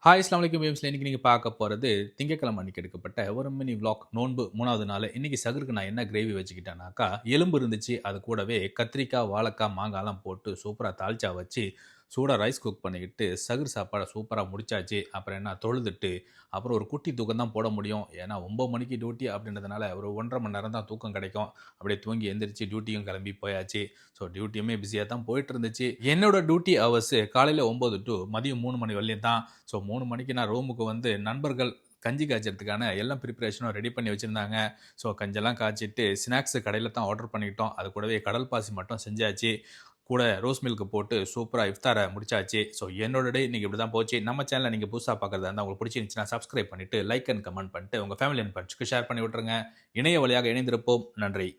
Hi அஸ்ஸலாமு அலைக்கும் வியூவர்ஸ்ல இன்னைக்கு நீங்க பார்க்க போறது திங்கட்கிழமை அன்னைக்கு எடுக்கப்பட்ட ஒரு மினி விளாக் நோன்பு 3வது நாள். இன்னைக்கு சகருக்கு நான் என்ன கிரேவி வச்சுக்கிட்டேனாக்கா, எலும்பு இருந்துச்சு. அது கூடவே கத்திரிக்காய், வாழைக்காய், மாங்காய்லாம் போட்டு சூப்பரா தால்ச்சா வச்சு, சூடா ரைஸ் குக் பண்ணிக்கிட்டு சகுர் சாப்பாட சூப்பரா முடிச்சாச்சு. அப்புறம் என்ன தொழுதுட்டு, அப்புறம் ஒரு குட்டி தூக்கம் தான் போட முடியும். ஏன்னா 9 மணிக்கு டியூட்டி அப்படின்றதுனால ஒரு 1 1/2 மணி நேரம் தான் தூக்கம் கிடைக்கும். அப்படியே தூங்கி எந்திரிச்சு டியூட்டியும் கிளம்பி போயாச்சு. ஸோ டியூட்டியுமே பிஸியா தான் போயிட்டு இருந்துச்சு. என்னோட டியூட்டி ஹவர்ஸ் காலையில 9 டூ மதியம் 3 மணி வரையும் தான். ஸோ 3 மணிக்கு நான் ரூமுக்கு வந்து நண்பர்கள் கஞ்சி காய்ச்சறதுக்கான எல்லாம் ப்ரிப்பரேஷனும் ரெடி பண்ணி வச்சிருந்தாங்க. ஸோ கஞ்செல்லாம் காய்ச்சிட்டு ஸ்நாக்ஸ் கடையில தான் ஆர்டர் பண்ணிக்கிட்டோம். அது கூடவே கடல் பாசி மட்டும் செஞ்சாச்சு. கூட ரோஸ் மில்க் போட்டு சூப்பரா இஃப்தார முடிச்சாச்சு. ஸோ என்னோட டே இன்னைக்கு இப்படி தான் போச்சு. நம்ம சேனல நீங்க புதுசா பார்க்கறதா இருந்தா உங்களுக்கு பிடிச்சிருந்துச்சுன்னா சப்ஸ்கிரைப் பண்ணிட்டு, லைக் அண்ட் கமெண்ட் பண்ணிட்டு, உங்க ஃபேமிலி அண்ட் ஃபிரெண்ட்ஸ்க்கு ஷேர் பண்ணி விட்டுருங்க. இணைய வழியாக இணைந்திருப்போம். நன்றி.